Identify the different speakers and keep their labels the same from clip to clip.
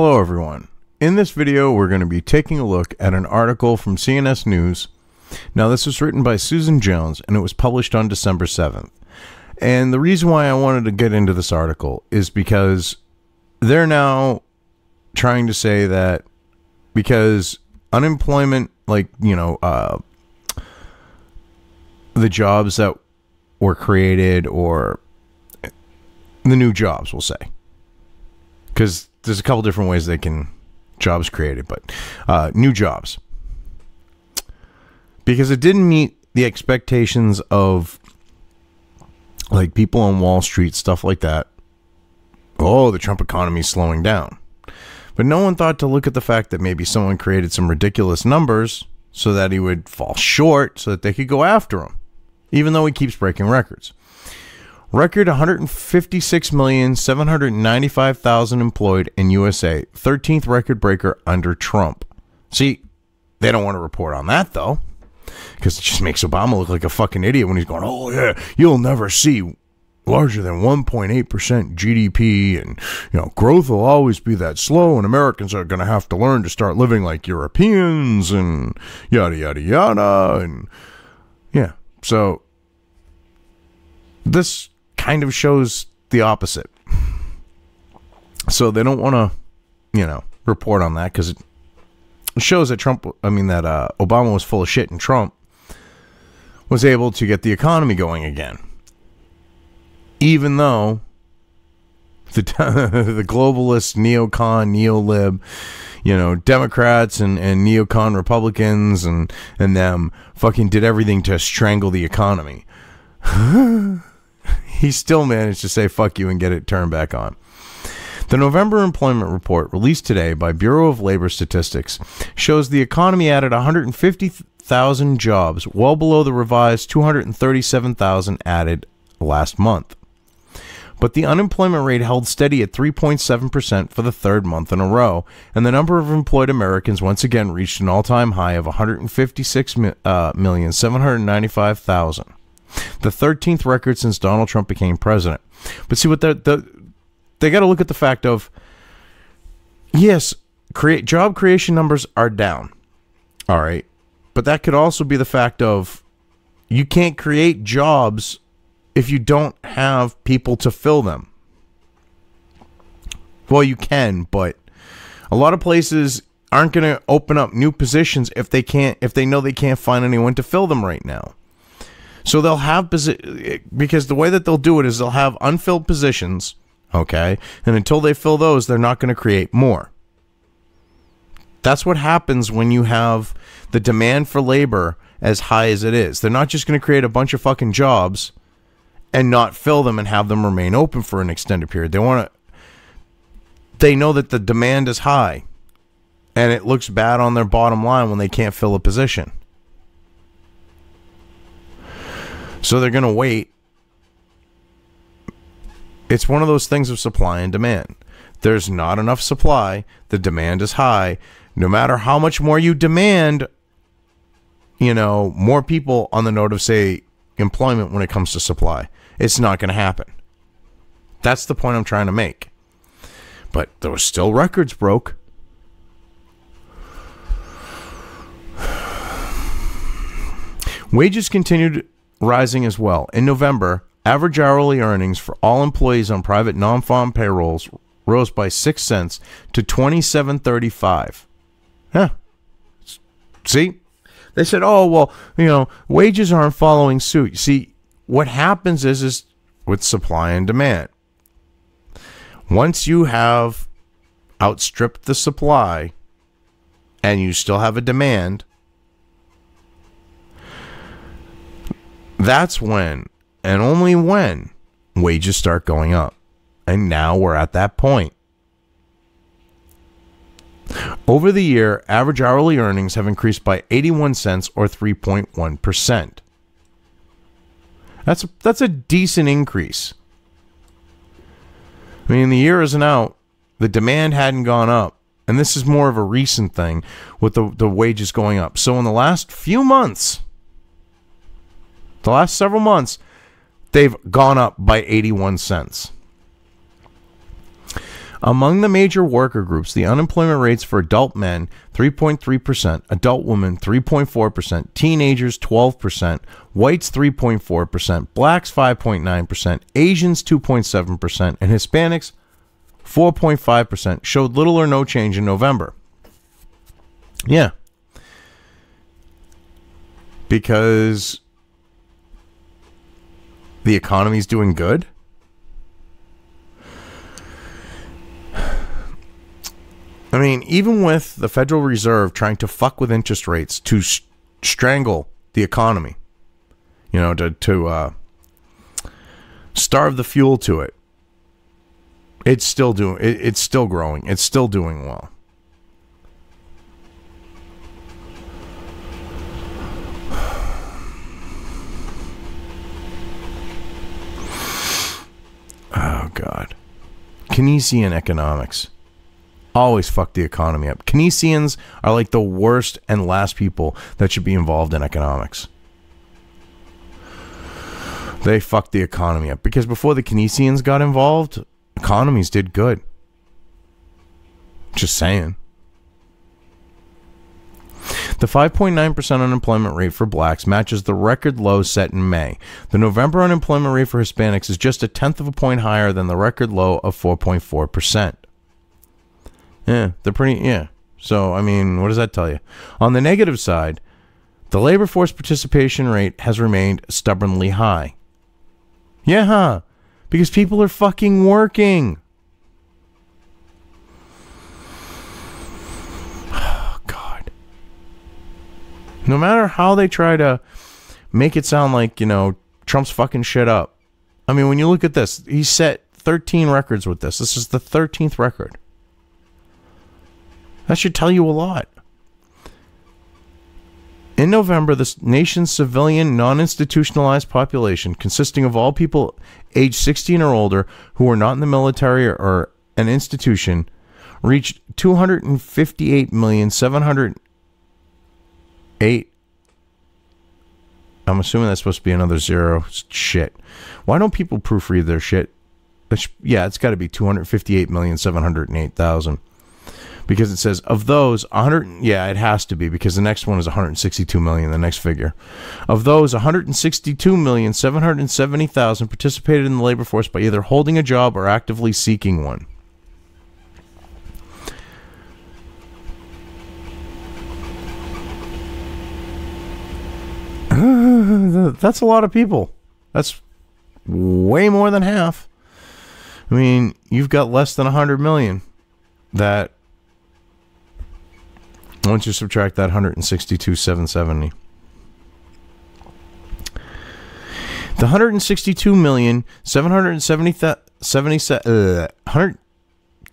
Speaker 1: Hello everyone. In this video we're going to be taking a look at an article from CNS News. Now this was written by Susan Jones and it was published on December 7th. And the reason why I wanted to get into this article is because they're now trying to say that because unemployment, the jobs that were created, or the new jobs, we'll say, because there's a couple different ways they can jobs created, but new jobs, because it didn't meet the expectations of like people on Wall Street, stuff like that. Oh, the Trump economy is slowing down. But no one thought to look at the fact that maybe someone created some ridiculous numbers so that he would fall short so that they could go after him, even though he keeps breaking records. Record 156,795,000 employed in USA. 13th record breaker under Trump. See, they don't want to report on that, though, because it just makes Obama look like a fucking idiot when he's going, oh, yeah, you'll never see larger than 1.8% GDP, and growth will always be that slow, and Americans are going to have to learn to start living like Europeans, and yada, yada, yada, and yeah. So this kind of shows the opposite. So they don't want to, report on that, because it shows that Obama was full of shit and Trump was able to get the economy going again. Even though the globalist, neocon, neo-lib, Democrats and neocon Republicans and them fucking did everything to strangle the economy, he still managed to say fuck you and get it turned back on. The November employment report released today by Bureau of Labor Statistics shows the economy added 150,000 jobs, well below the revised 237,000 added last month. But the unemployment rate held steady at 3.7% for the third month in a row, and the number of employed Americans once again reached an all-time high of 156,795,000, the 13th record since Donald Trump became president. But see, what they got to look at the fact of, yes, job creation numbers are down, all right, but that could also be the fact of you can't create jobs if you don't have people to fill them. Well, you can, but a lot of places aren't going to open up new positions if they know they can't find anyone to fill them right now. So they'll have because the way that they'll do it is they'll have unfilled positions, okay? And until they fill those, they're not going to create more. That's what happens when you have the demand for labor as high as it is. They're not just going to create a bunch of fucking jobs and not fill them and have them remain open for an extended period. They know that the demand is high, and it looks bad on their bottom line when they can't fill a position. So they're going to wait. It's one of those things of supply and demand. There's not enough supply. The demand is high. No matter how much more you demand, more people on the note of, say, employment when it comes to supply, it's not going to happen. That's the point I'm trying to make. But there were still records broke. Wages continued rising as well. In November, average hourly earnings for all employees on private non-farm payrolls rose by 6 cents to $27.35. Huh. See? They said, oh, well, wages aren't following suit. See, what happens is with supply and demand, once you have outstripped the supply and you still have a demand, that's when, and only when, wages start going up. And now we're at that point. Over the year, average hourly earnings have increased by 81 cents or 3.1%. That's a decent increase. I mean, the year isn't out. The demand hadn't gone up. And this is more of a recent thing with the wages going up. So in the last few months, the last several months, they've gone up by 81 cents. Among the major worker groups, the unemployment rates for adult men 3.3%, adult women 3.4%, teenagers 12%, whites 3.4%, blacks 5.9%, Asians 2.7%, and Hispanics 4.5% showed little or no change in November. Yeah. Because the economy's doing good? I mean, even with the Federal Reserve trying to fuck with interest rates to strangle the economy, you know, to starve the fuel to it, it's still it's still growing. It's still doing well. Oh, God. Keynesian economics always fuck the economy up. Keynesians are like the worst and last people that should be involved in economics. They fucked the economy up because before the Keynesians got involved, economies did good. Just saying. The 5.9% unemployment rate for blacks matches the record low set in May. The November unemployment rate for Hispanics is just 1/10 of a point higher than the record low of 4.4%. Yeah, they're pretty, yeah. So, I mean, what does that tell you? On the negative side, the labor force participation rate has remained stubbornly high. Yeah, huh? Because people are fucking working. Oh, God. No matter how they try to make it sound like, you know, Trump's fucking shit up. I mean, when you look at this, he set 13 records with this. This is the 13th record. That should tell you a lot. In November, the nation's civilian, non-institutionalized population, consisting of all people aged 16 or older who were not in the military or an institution, reached 258,708,000. I'm assuming that's supposed to be another zero. Shit. Why don't people proofread their shit? Yeah, it's got to be 258,708,000. Because it says, of those, 100, yeah, it has to be, because the next one is 162 million, the next figure. Of those, 162,770,000 participated in the labor force by either holding a job or actively seeking one. That's a lot of people. That's way more than half. I mean, you've got less than 100 million that... Once you subtract that 162,770. The 162,770,000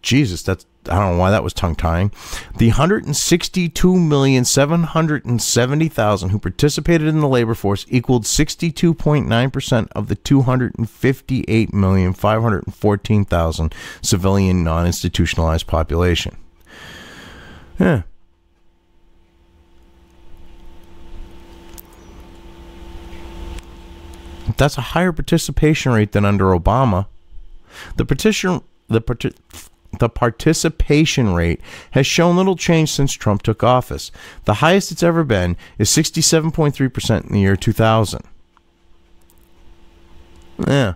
Speaker 1: Jesus, that's, I don't know why that was tongue-tying. The 162,770,000 who participated in the labor force equaled 62.9% of the 258,514,000 civilian non-institutionalized population. Yeah. That's a higher participation rate than under Obama. The participation rate has shown little change since Trump took office. The highest it's ever been is 67.3% in the year 2000. Yeah.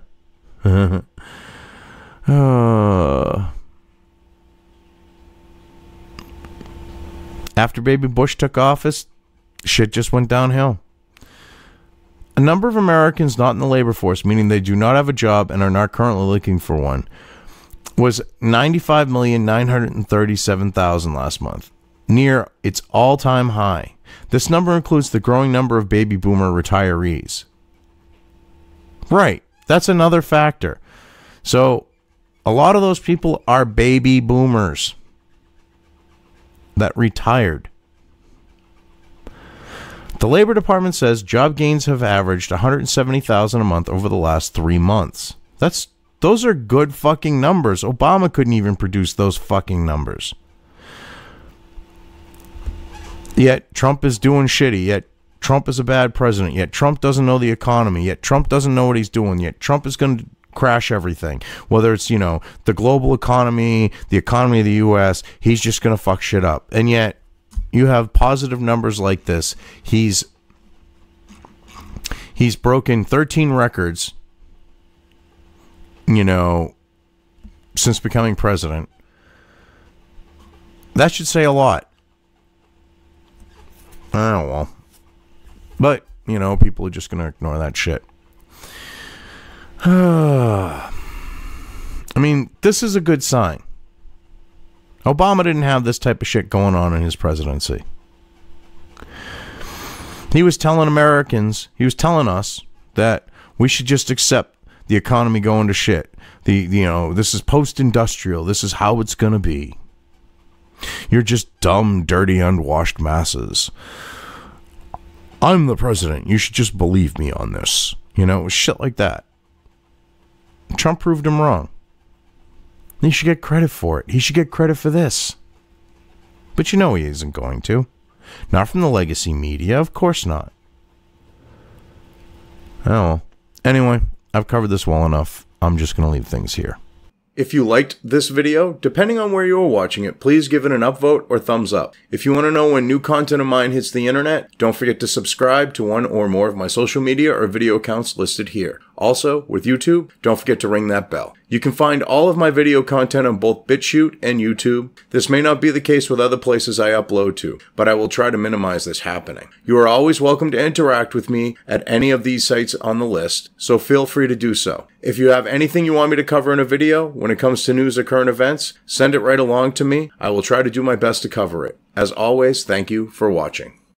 Speaker 1: After Baby Bush took office, shit just went downhill. A number of Americans not in the labor force, meaning they do not have a job and are not currently looking for one, was 95,937,000 last month, near its all-time high. This number includes the growing number of baby boomer retirees. Right, that's another factor. So, a lot of those people are baby boomers that retired. The Labor Department says job gains have averaged 170,000 a month over the last 3 months. Those are good fucking numbers. Obama couldn't even produce those fucking numbers. Yet Trump is doing shitty. Yet Trump is a bad president. Yet Trump doesn't know the economy. Yet Trump doesn't know what he's doing. Yet Trump is going to crash everything. Whether it's, you know, the global economy, the economy of the U.S., he's just going to fuck shit up. And yet, you have positive numbers like this. He's broken 13 records, you know, since becoming president. That should say a lot. Oh, well. But, you know, people are just going to ignore that shit. I mean, this is a good sign. Obama didn't have this type of shit going on in his presidency. He was telling Americans, he was telling us that we should just accept the economy going to shit. You know, this is post-industrial. This is how it's going to be. You're just dumb, dirty, unwashed masses. I'm the president. You should just believe me on this. You know, it was shit like that. Trump proved him wrong. He should get credit for it. He should get credit for this. But you know he isn't going to. Not from the legacy media. Of course not. Oh, well. Anyway, I've covered this well enough. I'm just going to leave things here. If you liked this video, depending on where you are watching it, please give it an upvote or thumbs up. If you want to know when new content of mine hits the internet, don't forget to subscribe to one or more of my social media or video accounts listed here. Also, with YouTube, don't forget to ring that bell. You can find all of my video content on both BitChute and YouTube. This may not be the case with other places I upload to, but I will try to minimize this happening. You are always welcome to interact with me at any of these sites on the list, so feel free to do so. If you have anything you want me to cover in a video, when it comes to news or current events, send it right along to me. I will try to do my best to cover it. As always, thank you for watching.